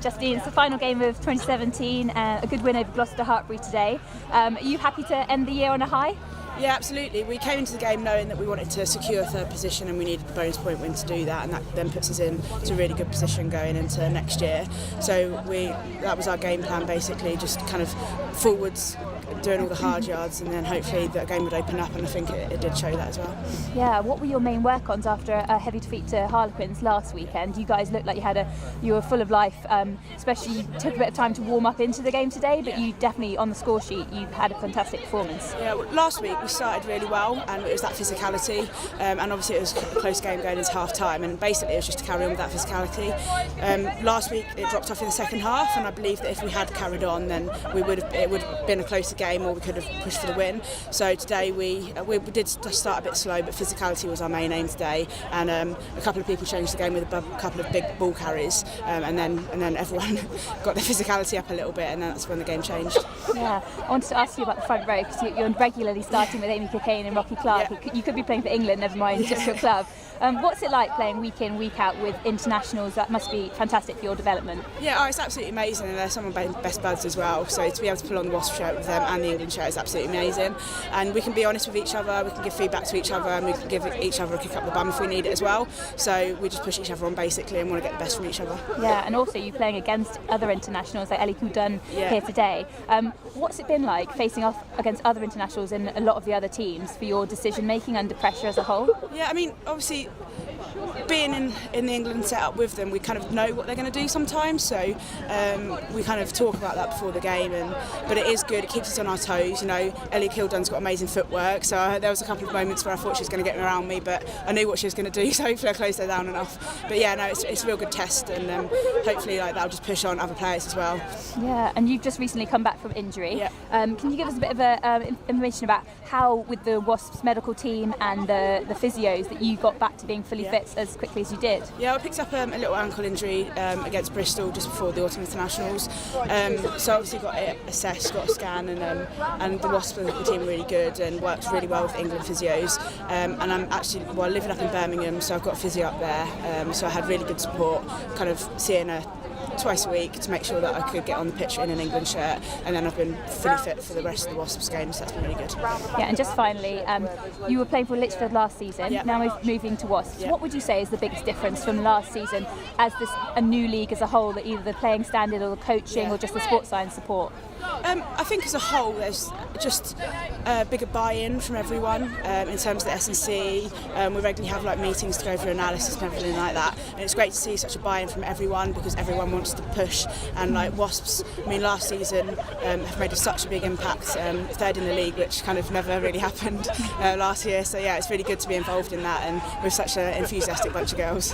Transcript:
Justine, it's the final game of 2017, a good win over Gloucester-Hartpury today. Are you happy to end the year on a high? Yeah, absolutely. We came into the game knowing that we wanted to secure third position and we needed the bonus point win to do that, and that then puts us in to a really good position going into next year. So that was our game plan, basically, just kind of forwards, doing all the hard yards, and then hopefully the game would open up, and I think it did show that as well. Yeah, what were your main work-ons after a heavy defeat to Harlequins last weekend? You guys looked like you were full of life, especially you took a bit of time to warm up into the game today, but you definitely, on the score sheet, you had a fantastic performance. Yeah, well, last week we started really well, and it was that physicality, and obviously it was a close game going into half-time, and basically it was just to carry on with that physicality. Last week it dropped off in the second half, and I believe that if we had carried on, then it would have been a closer game, or we could have pushed for the win. So today we did start a bit slow, but physicality was our main aim today, and a couple of people changed the game with a couple of big ball carries, and then everyone got their physicality up a little bit, and that's when the game changed. Yeah, I wanted to ask you about the front row, because you're regularly starting with Amy Cokayne and Rocky Clarke. Yeah. You could be playing for England, never mind just your club. What's it like playing week in, week out with internationals? That must be fantastic for your development. Yeah, it's absolutely amazing, and they're some of my best buds as well. So to be able to pull on the Wasp shirt with them and the England shirt is absolutely amazing. And we can be honest with each other, we can give feedback to each other, and we can give each other a kick up the bum if we need it as well. So we just push each other on basically and want to get the best from each other. Yeah, and also you playing against other internationals like Cokayne here today. What's it been like facing off against other internationals in a lot of the other teams for your decision making under pressure as a whole? Yeah, I mean, obviously being in the England setup with them, we kind of know what they're going to do sometimes, so we kind of talk about that before the game, but it is good, it keeps us on our toes. You know, Cokayne's got amazing footwork, so there was a couple of moments where I thought she was going to get around me, but I knew what she was going to do, so hopefully I closed her down enough. But yeah, no, it's a real good test, and hopefully that'll just push on other players as well. Yeah, and you've just recently come back from injury. Yeah. Can you give us a bit of information about how, with the Wasps medical team and the physios, that you got back to being fully fit as quickly as you did? Yeah, I picked up a little ankle injury against Bristol just before the autumn internationals. So obviously got it assessed, got a scan, and the Wasps medical team are really good and works really well with England physios. And I'm actually living up in Birmingham, so I've got a physio up there. So I had really good support, kind of seeing her twice a week to make sure that I could get on the pitch in an England shirt, and then I've been fully fit for the rest of the Wasps games, so that's been really good. Yeah, and just finally, you were playing for Lichfield last season, now we're moving to Wasps. What would you say is the biggest difference from last season as a new league as a whole, that either the playing standard or the coaching or just the sports science support? I think as a whole there's just bigger buy-in from everyone in terms of the S&C. We regularly have meetings to go through analysis and everything like that, and it's great to see such a buy-in from everyone, because everyone wants to push. And Wasps, I mean, last season have made such a big impact, third in the league, which kind of never really happened last year. So yeah, it's really good to be involved in that, and with such an enthusiastic bunch of girls.